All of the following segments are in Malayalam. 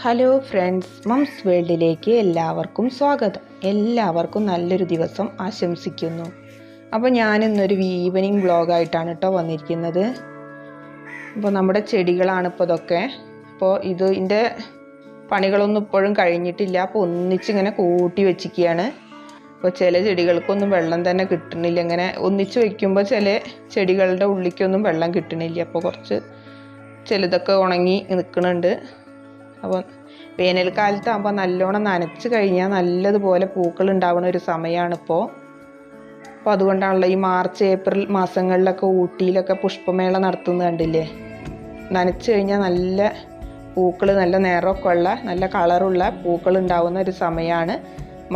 ഹലോ ഫ്രണ്ട്സ്, മംസ് വേൾഡിലേക്ക് എല്ലാവർക്കും സ്വാഗതം. എല്ലാവർക്കും നല്ലൊരു ദിവസം ആശംസിക്കുന്നു. അപ്പോൾ ഞാനിന്നൊരു ഈവനിങ് വ്ളോഗായിട്ടാണ് കേട്ടോ വന്നിരിക്കുന്നത്. അപ്പോൾ നമ്മുടെ ചെടികളാണ് ഇപ്പോൾ ഇതൊക്കെ. അപ്പോൾ ഇതിൻ്റെ പണികളൊന്നും ഇപ്പോഴും കഴിഞ്ഞിട്ടില്ല. അപ്പോൾ ഒന്നിച്ചിങ്ങനെ കൂട്ടി വെച്ചിരിക്കുകയാണ്. അപ്പോൾ ചില ചെടികൾക്കൊന്നും വെള്ളം തന്നെ കിട്ടണില്ല. ഇങ്ങനെ ഒന്നിച്ച് വയ്ക്കുമ്പോൾ ചില ചെടികളുടെ ഉള്ളിലേക്കൊന്നും വെള്ളം കിട്ടണില്ല. അപ്പോൾ കുറച്ച് ചിലതൊക്കെ ഉണങ്ങി നിൽക്കുന്നുണ്ട്. അപ്പോൾ വേനൽക്കാലത്താകുമ്പോൾ നല്ലോണം നനച്ച് കഴിഞ്ഞാൽ നല്ലതുപോലെ പൂക്കൾ ഉണ്ടാവുന്ന ഒരു സമയമാണിപ്പോൾ. അപ്പോൾ അതുകൊണ്ടാണല്ലോ ഈ മാർച്ച് ഏപ്രിൽ മാസങ്ങളിലൊക്കെ ഊട്ടിയിലൊക്കെ പുഷ്പമേള നടത്തുന്നത് കണ്ടില്ലേ. നനച്ച് കഴിഞ്ഞാൽ നല്ല പൂക്കൾ, നല്ല നിറമൊക്കെ ഉള്ള നല്ല കളറുള്ള പൂക്കൾ ഉണ്ടാവുന്ന ഒരു സമയമാണ്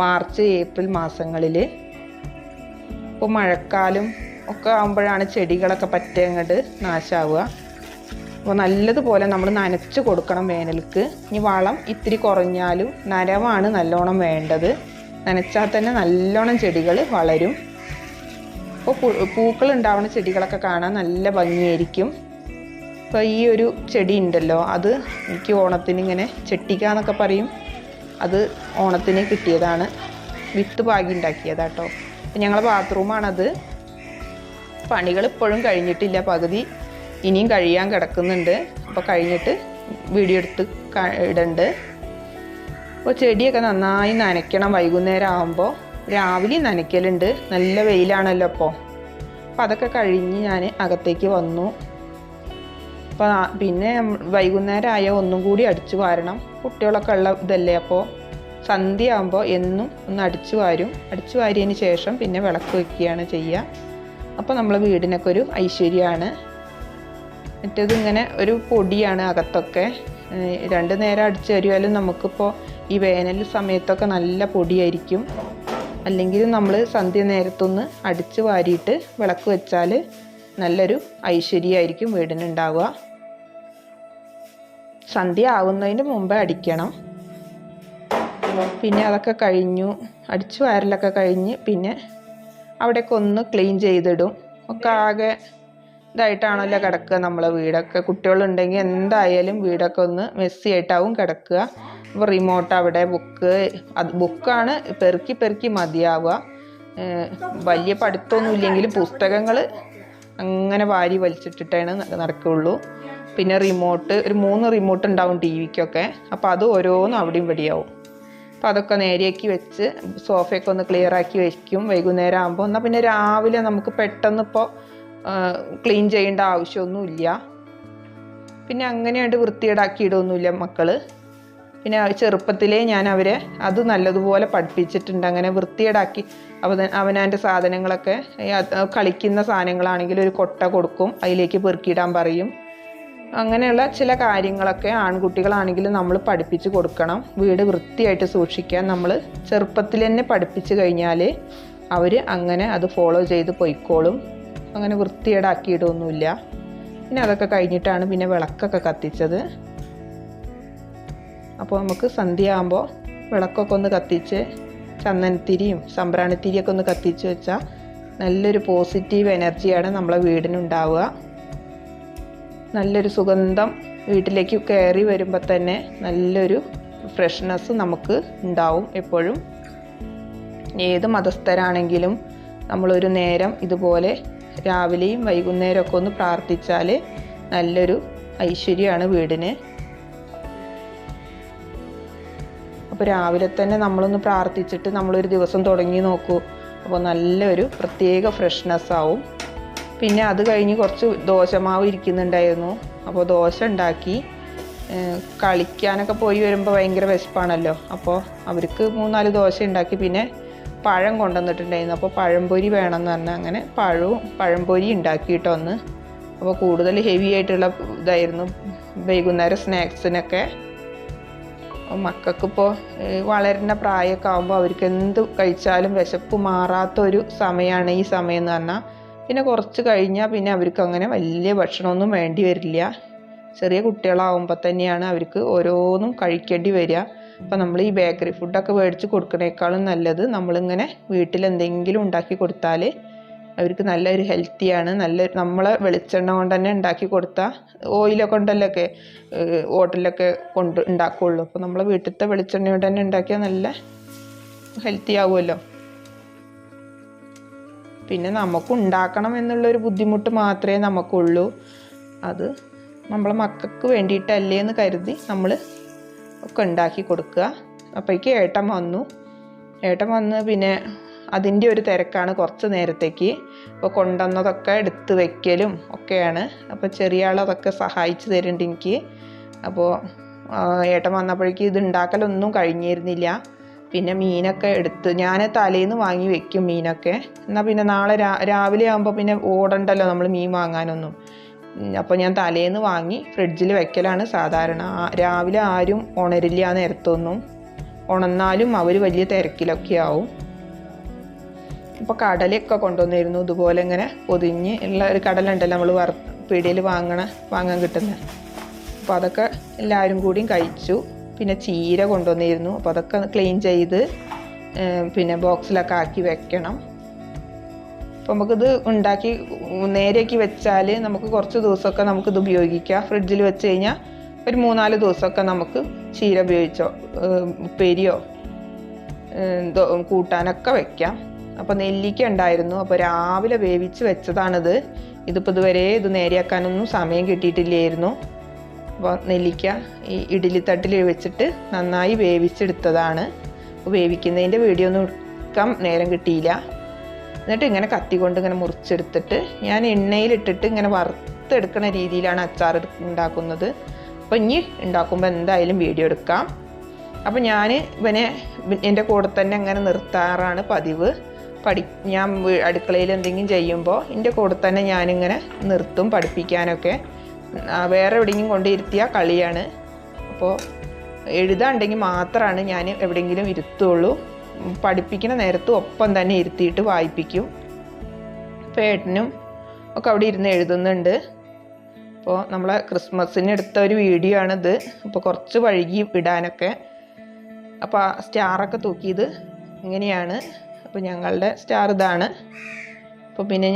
മാർച്ച് ഏപ്രിൽ മാസങ്ങളിൽ. ഇപ്പോൾ മഴക്കാലം ഒക്കെ ആകുമ്പോഴാണ് ചെടികളൊക്കെ പറ്റേ അങ്ങോട്ട് നാശമാവുക. അപ്പോൾ നല്ലതുപോലെ നമ്മൾ നനച്ച് കൊടുക്കണം വേനൽക്ക്. ഇനി വളം ഇത്തിരി കുറഞ്ഞാലും നനവാണ് നല്ലോണം വേണ്ടത്. നനച്ചാൽ തന്നെ നല്ലോണം ചെടികൾ വളരും. അപ്പോൾ പൂക്കൾ ഉണ്ടാവുന്ന ചെടികളൊക്കെ കാണാൻ നല്ല ഭംഗിയായിരിക്കും. ഇപ്പോൾ ഈ ഒരു ചെടി ഉണ്ടല്ലോ, അത് എനിക്ക് ഓണത്തിന് ഇങ്ങനെ ചെട്ടിക്ക എന്നൊക്കെ പറയും. അത് ഓണത്തിന് കിട്ടിയതാണ്, വിത്ത് പാകി ഉണ്ടാക്കിയതാട്ടോ. അപ്പം ഞങ്ങളെ ബാത്റൂമാണത്. പണികൾ ഇപ്പോഴും കഴിഞ്ഞിട്ടില്ല, പകുതി ഇനിയും കഴിയാൻ കിടക്കുന്നുണ്ട്. അപ്പോൾ കഴിഞ്ഞിട്ട് വീഡിയോ എടുത്ത് ഇടുന്നുണ്ട്. അപ്പോൾ ചെടിയൊക്കെ നന്നായി നനയ്ക്കണം വൈകുന്നേരം ആകുമ്പോൾ. രാവിലെ നനയ്ക്കലുണ്ട്, നല്ല വെയിലാണല്ലോ അപ്പോൾ. അപ്പോൾ അതൊക്കെ കഴിഞ്ഞ് ഞാൻ അകത്തേക്ക് വന്നു. അപ്പോൾ പിന്നെ വൈകുന്നേരം ആയാൽ ഒന്നും കൂടി അടിച്ചു വാരണം. കുട്ടികളൊക്കെ ഉള്ള ഇതല്ലേ, അപ്പോൾ സന്ധ്യ ആകുമ്പോൾ എന്നും ഒന്ന് അടിച്ചു വാരും. അടിച്ചു വാരിയതിന് ശേഷം പിന്നെ വിളക്ക് വയ്ക്കുകയാണ് ചെയ്യുക. അപ്പോൾ നമ്മളെ വീടിനൊക്കെ ഒരു ഐശ്വര്യമാണ്. മറ്റേത് ഇങ്ങനെ ഒരു പൊടിയാണ് അകത്തൊക്കെ. 2 നേരം അടിച്ചു വരുവാലും നമുക്കിപ്പോൾ ഈ വേനൽ സമയത്തൊക്കെ നല്ല പൊടിയായിരിക്കും. അല്ലെങ്കിൽ നമ്മൾ സന്ധ്യ നേരത്തൊന്ന് അടിച്ചു വാരിയിട്ട് വിളക്ക് വെച്ചാൽ നല്ലൊരു ഐശ്വര്യമായിരിക്കും വീടിനുണ്ടാവുക. സന്ധ്യ ആവുന്നതിന് മുമ്പേ അടിക്കണം. പിന്നെ അതൊക്കെ കഴിഞ്ഞു, അടിച്ചു വാരലൊക്കെ കഴിഞ്ഞ് പിന്നെ അവിടെയൊക്കെ ഒന്ന് ക്ലീൻ ചെയ്തിടും. ഒക്കെ ആകെ ഇതായിട്ടാണല്ലോ കിടക്കുക നമ്മളെ വീടൊക്കെ. കുട്ടികളുണ്ടെങ്കിൽ എന്തായാലും വീടൊക്കെ ഒന്ന് മെസ്സി ആയിട്ടാവും കിടക്കുക. അപ്പോൾ റിമോട്ട് അവിടെ, ബുക്കാണ് പെറുക്കി പെറുക്കി മതിയാവുക. വലിയ പഠിത്തമൊന്നും ഇല്ലെങ്കിലും പുസ്തകങ്ങൾ അങ്ങനെ വാരി വലിച്ചിട്ടിട്ടാണ് നടക്കുകയുള്ളൂ. പിന്നെ റിമോട്ട്, ഒരു 3 റിമോട്ട് ഉണ്ടാവും ടി വിക്കൊക്കെ. അപ്പോൾ അത് ഓരോന്നും അവിടെയും ഇവിടെയാവും. അപ്പോൾ അതൊക്കെ നേരെയാക്കി വെച്ച് സോഫയൊക്കെ ഒന്ന് ക്ലിയർ ആക്കി വയ്ക്കും വൈകുന്നേരം ആകുമ്പോൾ. എന്നാൽ പിന്നെ രാവിലെ നമുക്ക് പെട്ടെന്ന് ഇപ്പോൾ ക്ലീൻ ചെയ്യേണ്ട ആവശ്യമൊന്നുമില്ല. പിന്നെ അങ്ങനെയായിട്ട് വൃത്തികേടാക്കിയിടൊന്നുമില്ല മക്കൾ. പിന്നെ ചെറുപ്പത്തിലേ ഞാൻ അവരെ അത് നല്ലതുപോലെ പഠിപ്പിച്ചിട്ടുണ്ട്. അങ്ങനെ വൃത്തികേടാക്കി അവനാൻ്റെ സാധനങ്ങളൊക്കെ, കളിക്കുന്ന സാധനങ്ങളാണെങ്കിൽ ഒരു കൊട്ട കൊടുക്കും, അതിലേക്ക് പെറുക്കിയിടാൻ പറയും. അങ്ങനെയുള്ള ചില കാര്യങ്ങളൊക്കെ ആൺകുട്ടികളാണെങ്കിലും നമ്മൾ പഠിപ്പിച്ച് കൊടുക്കണം. വീട് വൃത്തിയായിട്ട് സൂക്ഷിക്കാൻ നമ്മൾ ചെറുപ്പത്തിൽ തന്നെ പഠിപ്പിച്ച് കഴിഞ്ഞാൽ അവർ അങ്ങനെ അത് ഫോളോ ചെയ്ത് പൊയ്ക്കോളും. അങ്ങനെ വൃത്തികേടാക്കിയിടൊന്നുമില്ല. പിന്നെ അതൊക്കെ കഴിഞ്ഞിട്ടാണ് പിന്നെ വിളക്കൊക്കെ കത്തിച്ചത്. അപ്പോൾ നമുക്ക് സന്ധ്യ ആകുമ്പോൾ വിളക്കൊക്കെ ഒന്ന് കത്തിച്ച് ചന്ദനത്തിരിയും സംബ്രാണിത്തിരിയൊക്കെ ഒന്ന് കത്തിച്ച് വെച്ചാൽ നല്ലൊരു പോസിറ്റീവ് എനർജിയാണ് നമ്മളെ വീടിനുണ്ടാവുക. നല്ലൊരു സുഗന്ധം വീട്ടിലേക്ക് കയറി വരുമ്പോൾ തന്നെ നല്ലൊരു ഫ്രഷ്നെസ് നമുക്ക് ഉണ്ടാവും എപ്പോഴും. ഏത് മതസ്ഥരാണെങ്കിലും നമ്മളൊരു നേരം ഇതുപോലെ രാവിലെയും വൈകുന്നേരമൊക്കെ ഒന്ന് പ്രാർത്ഥിച്ചാൽ നല്ലൊരു ഐശ്വര്യമാണ് വീടിന്. അപ്പോൾ രാവിലെ തന്നെ നമ്മളൊന്ന് പ്രാർത്ഥിച്ചിട്ട് നമ്മളൊരു ദിവസം തുടങ്ങി നോക്കൂ. അപ്പോൾ നല്ലൊരു പ്രത്യേക ഫ്രഷ്നെസ് ആവും. പിന്നെ അത് കഴിഞ്ഞ് കുറച്ച് ദോശമാവ് ഇരിക്കുന്നുണ്ടായിരുന്നു. അപ്പോൾ ദോശ ഉണ്ടാക്കി. കളിക്കാനൊക്കെ പോയി വരുമ്പോൾ ഭയങ്കര വിശപ്പാണല്ലോ. അപ്പോൾ അവർക്ക് 3-4 ദോശ ഉണ്ടാക്കി. പിന്നെ പഴം കൊണ്ടുവന്നിട്ടുണ്ടായിരുന്നു. അപ്പോൾ പഴംപൊരി വേണമെന്ന് പറഞ്ഞാൽ അങ്ങനെ പഴംപൊരി ഉണ്ടാക്കിയിട്ടോ ഒന്ന്. അപ്പോൾ കൂടുതൽ ഹെവി ആയിട്ടുള്ള ഇതായിരുന്നു വൈകുന്നേരം സ്നാക്സിനൊക്കെ. മക്കൾക്കിപ്പോൾ വളരുന്ന പ്രായമൊക്കെ ആകുമ്പോൾ അവർക്ക് എന്ത് കഴിച്ചാലും വിശപ്പ് മാറാത്തൊരു സമയമാണ് ഈ സമയം എന്ന് പറഞ്ഞാൽ. പിന്നെ കുറച്ച് കഴിഞ്ഞാൽ പിന്നെ അവർക്ക് അങ്ങനെ വലിയ ഭക്ഷണമൊന്നും വേണ്ടി വരില്ല. ചെറിയ കുട്ടികളാവുമ്പോൾ തന്നെയാണ് അവർക്ക് ഓരോന്നും കഴിക്കേണ്ടി വരിക. അപ്പോൾ നമ്മൾ ഈ ബേക്കറി ഫുഡൊക്കെ മേടിച്ച് കൊടുക്കുന്നേക്കാളും നല്ലത് നമ്മളിങ്ങനെ വീട്ടിൽ എന്തെങ്കിലും ഉണ്ടാക്കി കൊടുത്താൽ അവർക്ക് നല്ലൊരു ഹെൽത്തിയാണ്. നമ്മളെ വെളിച്ചെണ്ണ കൊണ്ട് തന്നെ ഉണ്ടാക്കി കൊടുത്താൽ ഓയിലൊക്കെ കൊണ്ടല്ലൊക്കെ ഹോട്ടലിലൊക്കെ ഉണ്ടാക്കുകയുള്ളൂ. അപ്പോൾ നമ്മളെ വീട്ടിലത്തെ വെളിച്ചെണ്ണ കൊണ്ട് തന്നെ ഉണ്ടാക്കിയാൽ നല്ല ഹെൽത്തി ആവുമല്ലോ. പിന്നെ നമുക്ക് ഉണ്ടാക്കണം എന്നുള്ളൊരു ബുദ്ധിമുട്ട് മാത്രമേ നമുക്കുള്ളൂ. അത് നമ്മളെ മക്കൾക്ക് വേണ്ടിയിട്ടല്ലേ എന്ന് കരുതി നമ്മൾ ഒക്കെ ഉണ്ടാക്കി കൊടുക്കുക. അപ്പോഴേക്ക് ഏട്ടൻ വന്ന് പിന്നെ അതിൻ്റെ ഒരു തിരക്കാണ് കുറച്ച് നേരത്തേക്ക്. അപ്പോൾ കൊണ്ടുവന്നതൊക്കെ എടുത്ത് വെക്കലും ഒക്കെയാണ്. അപ്പോൾ ചെറിയ ആളതൊക്കെ സഹായിച്ച് തരുന്നുണ്ട് എനിക്ക്. അപ്പോൾ ഏട്ടൻ വന്നപ്പോഴേക്ക് ഇത് ഉണ്ടാക്കലൊന്നും കഴിഞ്ഞിരുന്നില്ല. പിന്നെ മീനൊക്കെ എടുത്ത് ഞാൻ തലേന്ന് വാങ്ങി വെക്കും മീനൊക്കെ. എന്നാൽ പിന്നെ നാളെ രാവിലെ ആകുമ്പോൾ പിന്നെ ഓടണ്ടല്ലോ നമ്മൾ മീൻ വാങ്ങാനൊന്നും. അപ്പോൾ ഞാൻ തലേന്ന് വാങ്ങി ഫ്രിഡ്ജിൽ വെക്കലാണ് സാധാരണ. രാവിലെ ആരും ഉണരില്ല ആ നേരത്തൊന്നും. ഉണർന്നാലും അവർ വലിയ തിരക്കിലൊക്കെ ആവും. അപ്പോൾ കടലയൊക്കെ കൊണ്ടുവന്നിരുന്നു. ഇതുപോലെ ഇങ്ങനെ പൊതിഞ്ഞ് ഉള്ള ഒരു കടലുണ്ടല്ലോ നമ്മൾ പീടികയിൽ വാങ്ങാൻ കിട്ടുന്നത്. അപ്പോൾ അതൊക്കെ എല്ലാവരും കൂടിയും കഴിച്ചു. പിന്നെ ചീര കൊണ്ടുവന്നിരുന്നു. അപ്പോൾ അതൊക്കെ ക്ലീൻ ചെയ്ത് പിന്നെ ബോക്സിലൊക്കെ ആക്കി വെക്കണം. അപ്പോൾ നമുക്കിത് ഉണ്ടാക്കി നേരെയാക്കി വെച്ചാൽ നമുക്ക് കുറച്ച് ദിവസമൊക്കെ നമുക്കിത് ഉപയോഗിക്കാം. ഫ്രിഡ്ജിൽ വെച്ച് കഴിഞ്ഞാൽ ഒരു 3-4 ദിവസമൊക്കെ നമുക്ക് ചീര ഉപയോഗിച്ചോ ഉപ്പേരിയോ കൂട്ടാനൊക്കെ വെക്കാം. അപ്പോൾ നെല്ലിക്ക ഉണ്ടായിരുന്നു. അപ്പോൾ രാവിലെ വേവിച്ച് വെച്ചതാണിത്. ഇതിപ്പോൾ ഇതുവരെ ഇത് നേരെയാക്കാനൊന്നും സമയം കിട്ടിയിട്ടില്ലായിരുന്നു. അപ്പോൾ നെല്ലിക്ക ഈ ഇഡ്ഡലിത്തട്ടിൽ വെച്ചിട്ട് നന്നായി വേവിച്ചെടുത്തതാണ്. വേവിക്കുന്നതിൻ്റെ വീഡിയോ ഒന്നും എടുക്കാൻ നേരം കിട്ടിയില്ല. എന്നിട്ട് ഇങ്ങനെ കത്തി കൊണ്ട് ഇങ്ങനെ മുറിച്ചെടുത്തിട്ട് ഞാൻ എണ്ണയിലിട്ടിട്ട് ഇങ്ങനെ വറുത്തെടുക്കുന്ന രീതിയിലാണ് അച്ചാർ ഉണ്ടാക്കുന്നത്. അപ്പോൾ ഇനി ഉണ്ടാക്കുമ്പോൾ എന്തായാലും വീഡിയോ എടുക്കാം. അപ്പോൾ ഞാൻ ഇവനെ എൻ്റെ കൂടെ തന്നെ ഇങ്ങനെ നിർത്താറാണ് പതിവ്. ഞാൻ അടുക്കളയിൽ എന്തെങ്കിലും ചെയ്യുമ്പോൾ എൻ്റെ കൂടെ തന്നെ ഞാനിങ്ങനെ നിർത്തും പഠിപ്പിക്കാനൊക്കെ. വേറെ എവിടെയെങ്കിലും കൊണ്ടിരുത്തിയാൽ കളിയാണ്. അപ്പോൾ എഴുതാണ്ടെങ്കിൽ മാത്രമാണ് ഞാൻ എവിടെയെങ്കിലും ഇരുത്തുള്ളൂ. പഠിപ്പിക്കുന്ന നേരത്ത് ഒപ്പം തന്നെ ഇരുത്തിയിട്ട് വായിപ്പിക്കും. അപ്പോൾ ഏട്ടനും ഒക്കെ അവിടെ ഇരുന്ന് എഴുതുന്നുണ്ട്. അപ്പോൾ നമ്മളെ ക്രിസ്മസിന് എടുത്ത ഒരു വീഡിയോ ആണിത്. അപ്പോൾ കുറച്ച് വഴുകി ഇടാനൊക്കെ. അപ്പോൾ ആ സ്റ്റാറൊക്കെ തൂക്കിയത് ഇങ്ങനെയാണ്. അപ്പോൾ ഞങ്ങളുടെ സ്റ്റാർ ഇതാണ്. അപ്പോൾ പിന്നെ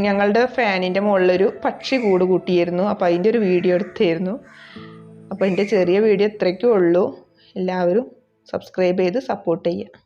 ഞങ്ങളുടെ ഫാനിൻ്റെ മുകളിലൊരു പക്ഷി കൂട് കൂട്ടിയിരുന്നു. അപ്പോൾ അതിൻ്റെ ഒരു വീഡിയോ എടുത്തായിരുന്നു. അപ്പോൾ എൻ്റെ ചെറിയ വീഡിയോ ഇത്രയ്ക്കേ ഉള്ളൂ. എല്ലാവരും സബ്സ്ക്രൈബ് ചെയ്ത് സപ്പോർട്ട് ചെയ്യുക.